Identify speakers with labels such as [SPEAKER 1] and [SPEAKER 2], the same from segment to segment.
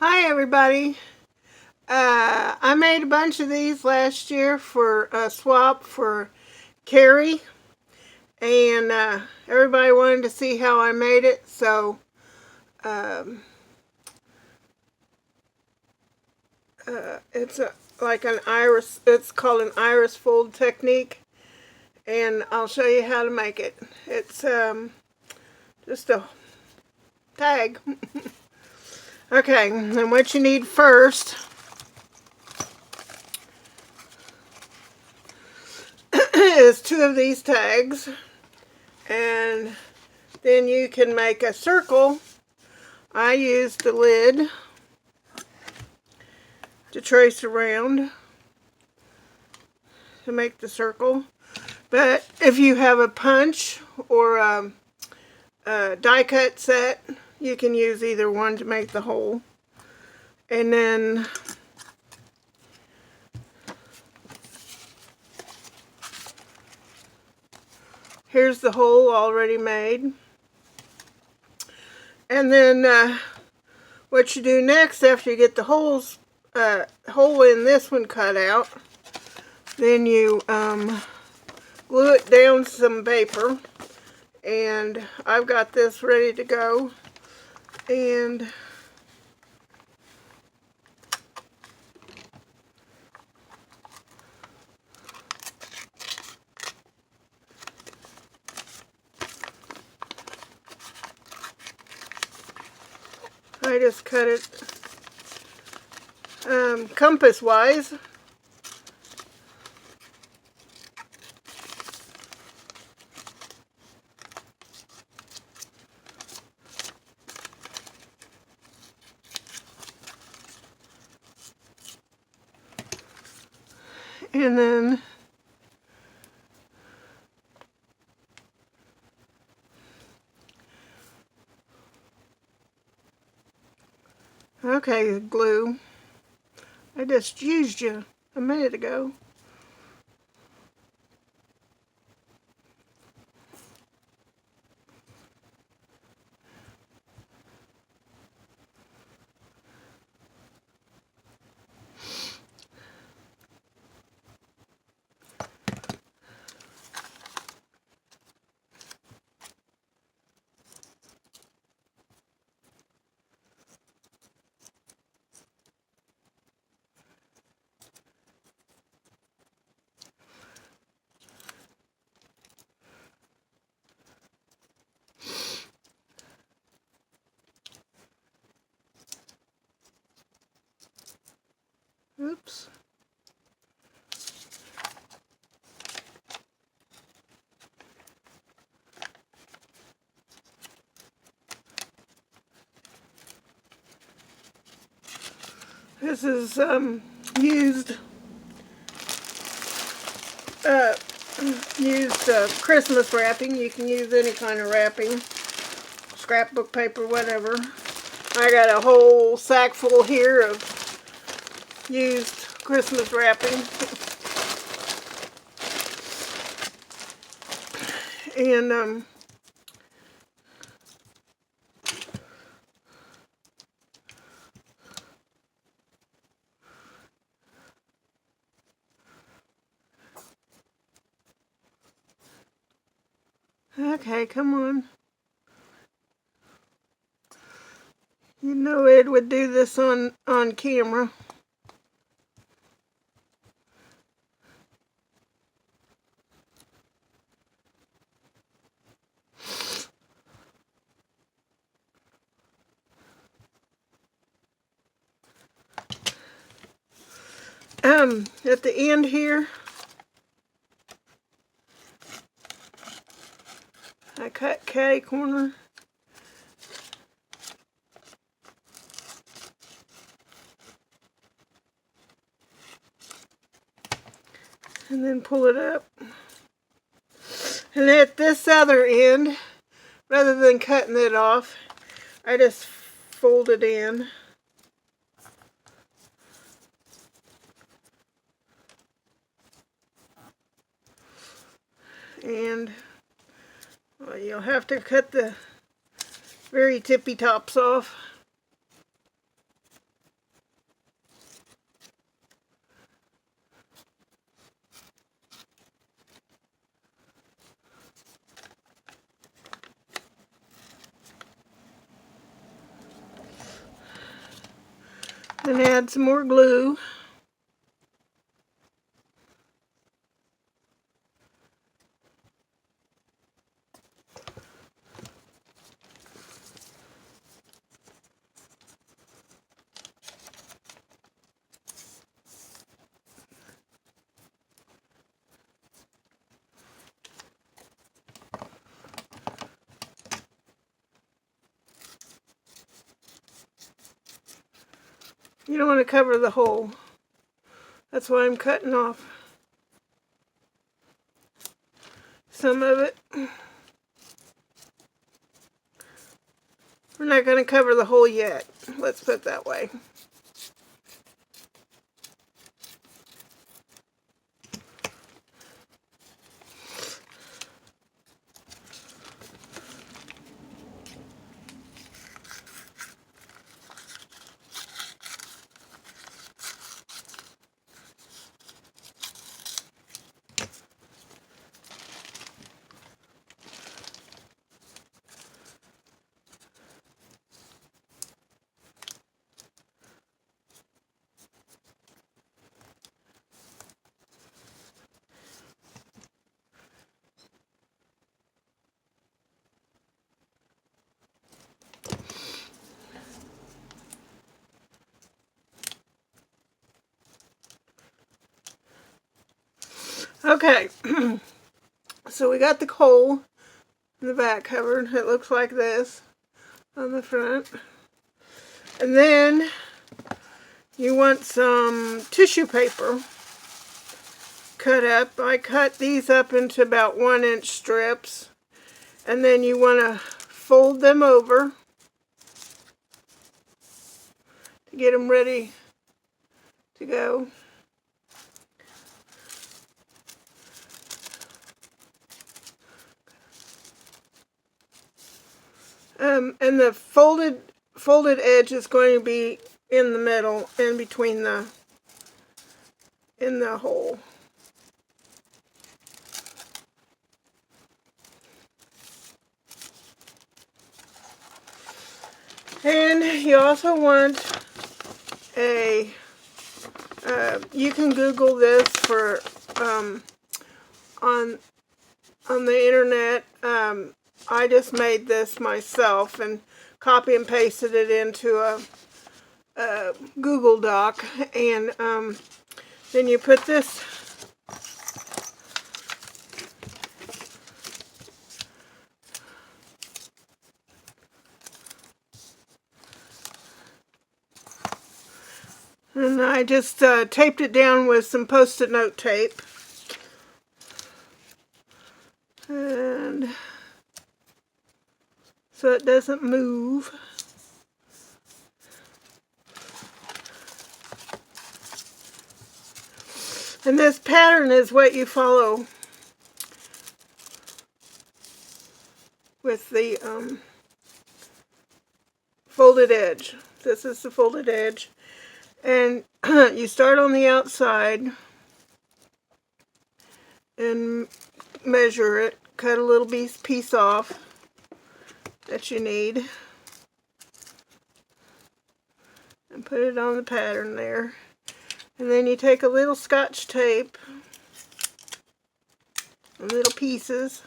[SPEAKER 1] Hi everybody. I made a bunch of these last year for a swap for Carrie, and everybody wanted to see how I made it, so um, it's like an iris. It's called an iris fold technique, and I'll show you how to make it. It's just a tag. Okay, and what you need first is two of these tags, and then you can make a circle. I used the lid to trace around to make the circle, but if you have a punch or a die cut set, you can use either one to make the hole. And then here's the hole already made. And then what you do next, after you get the hole in this one cut out, then you glue it down some paper, and I've got this ready to go. And I just cut it compass wise. And then okay, glue. I just used you a minute ago. Oops. This is used Christmas wrapping. You can use any kind of wrapping, scrapbook paper, whatever. I got a whole sack full here of used Christmas wrapping. And okay, come on. You know Ed would do this on camera. At the end here, I cut catty corner. And then pull it up. And at this other end, rather than cutting it off, I just fold it in. And well, you'll have to cut the very tippy tops off. Then add some more glue. You don't want to cover the hole. That's why I'm cutting off some of it. We're not going to cover the hole yet. Let's put it that way. Okay, so we got the hole in the back covered. It looks like this on the front. And then you want some tissue paper cut up. I cut these up into about 1-inch strips. And then you want to fold them over to get them ready to go. And the folded edge is going to be in the middle, in between in the hole. And you also want a, you can Google this for, on the internet. I just made this myself and copy and pasted it into a Google Doc, and then you put this and I just taped it down with some Post-it note tape, and so it doesn't move. And this pattern is what you follow with the folded edge. This is the folded edge. And you start on the outside and measure it. Cut a little piece off that you need. And put it on the pattern there. And then you take a little Scotch tape, little pieces,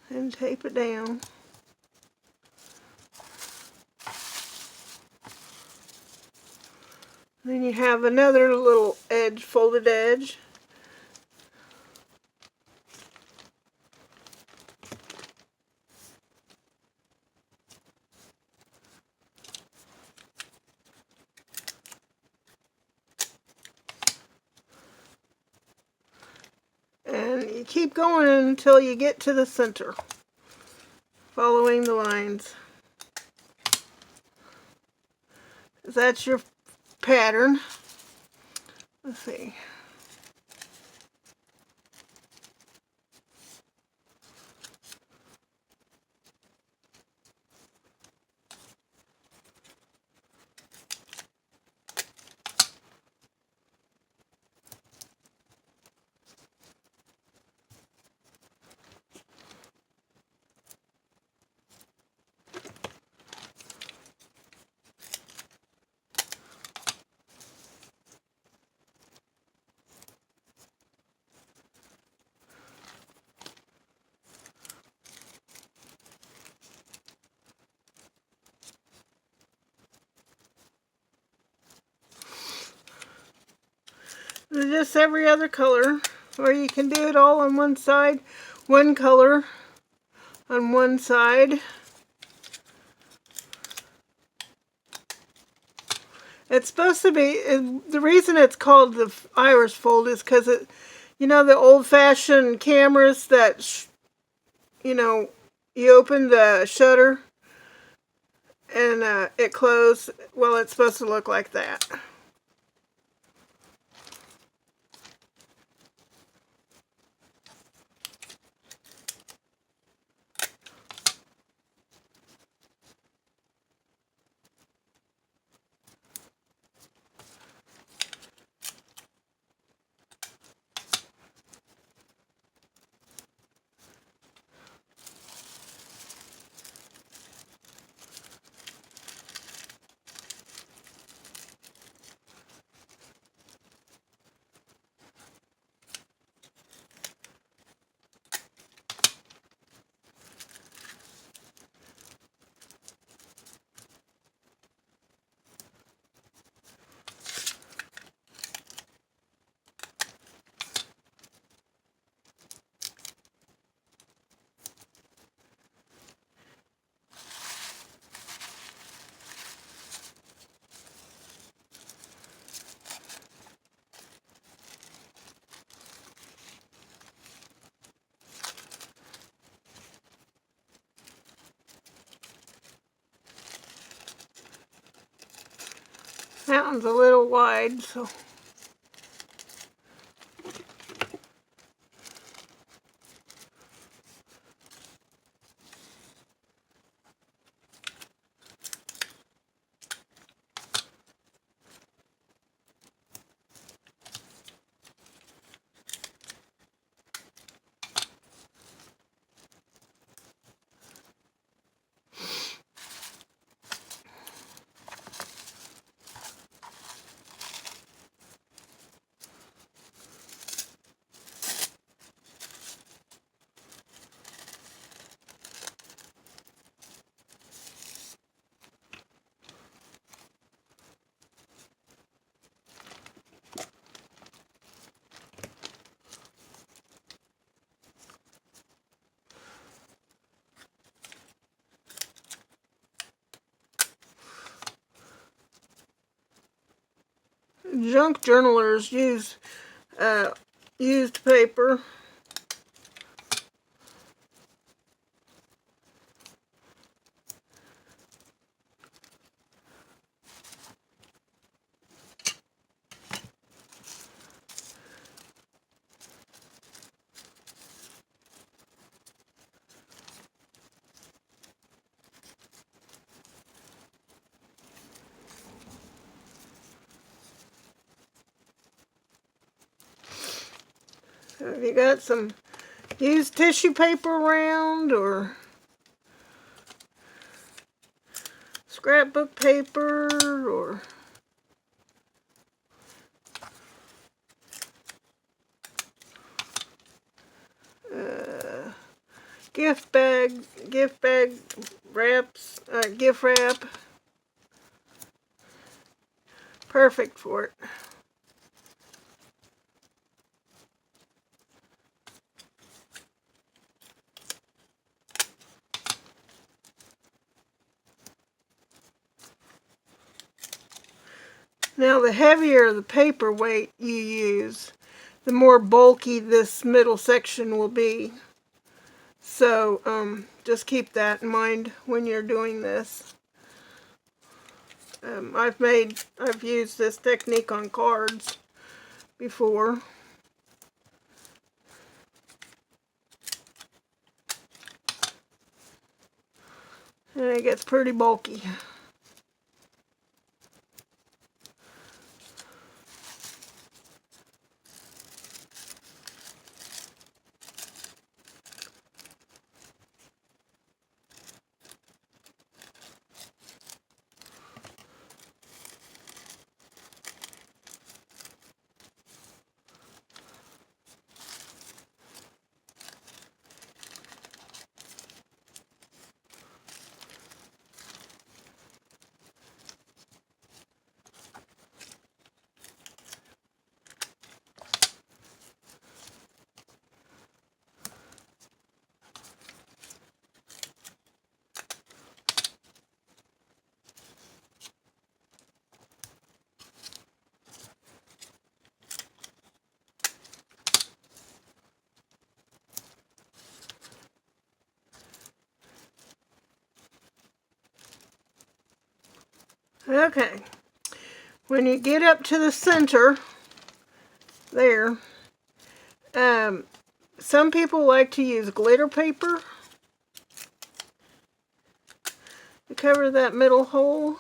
[SPEAKER 1] and tape it down. Then you have another little edge, folded edge. And you keep going until you get to the center, following the lines. That's your pattern. Let's see. Just every other color, or you can do it all on one side, one color on one side. It's supposed to be, the reason it's called the iris fold is because it, you know, the old-fashioned cameras that, you know, you open the shutter and it closed. Well, it's supposed to look like that. That one's a little wide, so junk journalers use used paper. So if you got some used tissue paper around or scrapbook paper or gift bag wraps, gift wrap, perfect for it. Now the heavier the paper weight you use, the more bulky this middle section will be. So just keep that in mind when you're doing this. I've used this technique on cards before. And it gets pretty bulky. Okay, when you get up to the center there, some people like to use glitter paper to cover that middle hole.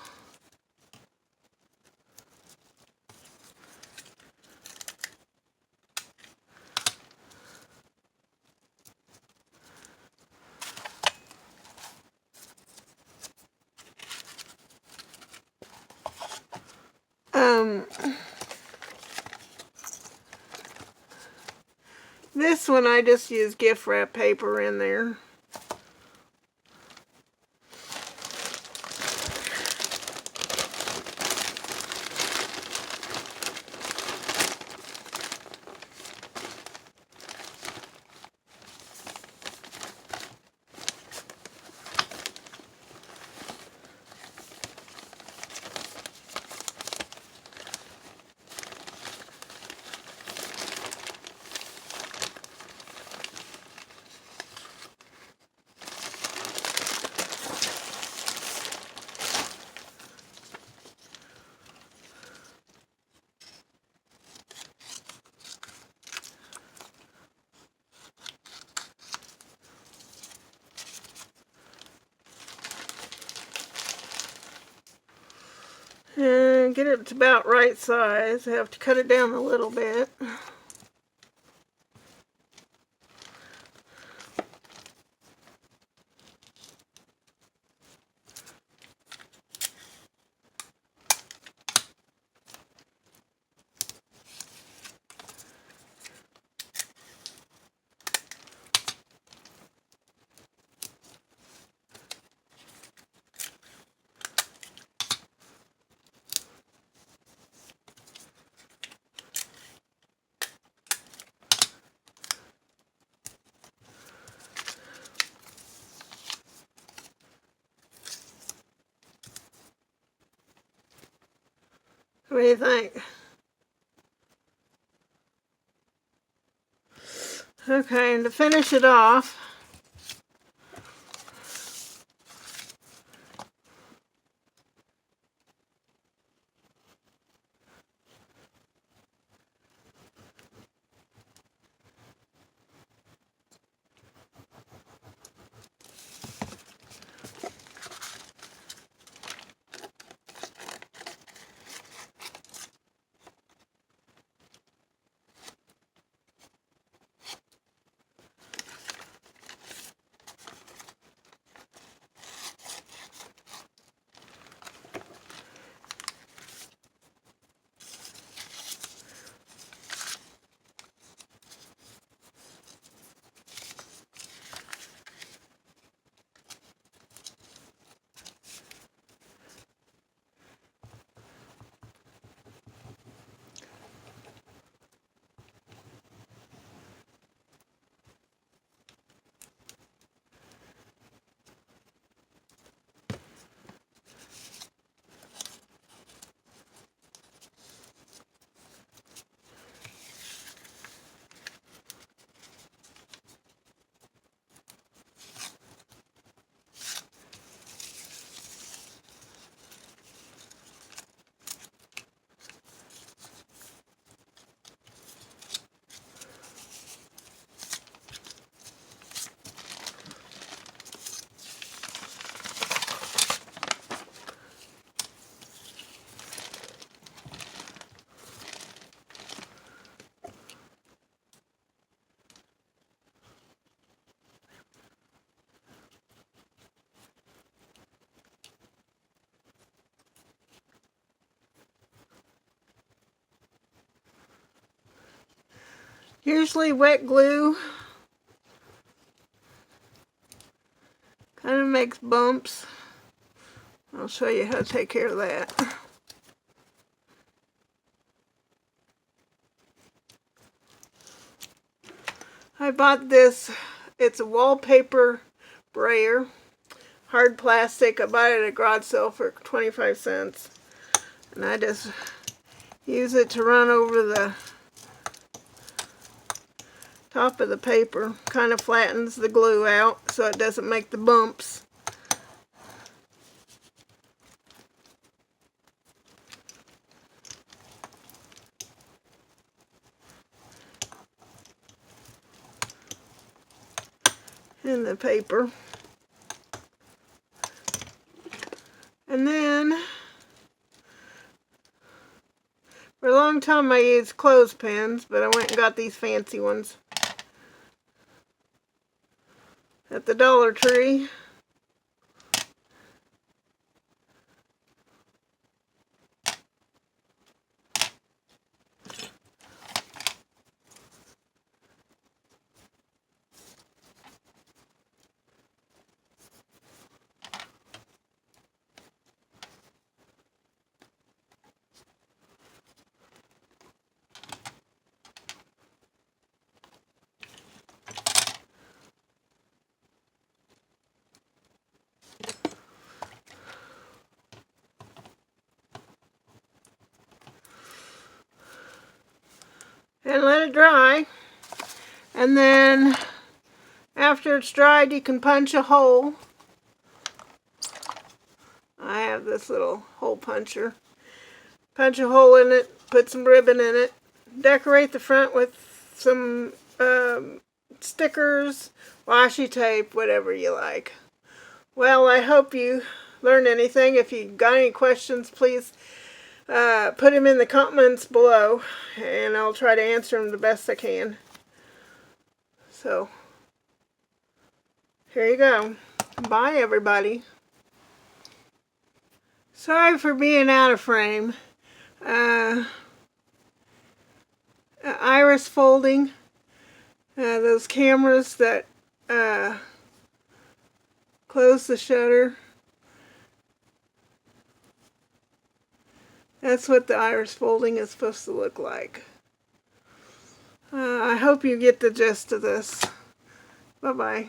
[SPEAKER 1] This one I just use gift wrap paper in there. And get it to about right size. I have to cut it down a little bit. What do you think? Okay, and to finish it off, usually wet glue kind of makes bumps. I'll show you how to take care of that. I bought this, it's a wallpaper brayer, hard plastic. I bought it at a garage sale for 25 cents. And I just use it to run over the top of the paper. Kind of flattens the glue out so it doesn't make the bumps. in the paper. And then, for a long time I used clothespins, but I went and got these fancy ones at the Dollar Tree. And let it dry. And then after it's dried, you can punch a hole. I have this little hole puncher. Punch a hole in it, put some ribbon in it, decorate the front with some stickers, washi tape, whatever you like. Well, I hope you learned anything. If you got any questions, please put them in the comments below, and I'll try to answer them the best I can. So, here you go. Bye, everybody. Sorry for being out of frame. Iris folding. Those cameras that close the shutter. That's what the iris folding is supposed to look like. I hope you get the gist of this. Bye-bye.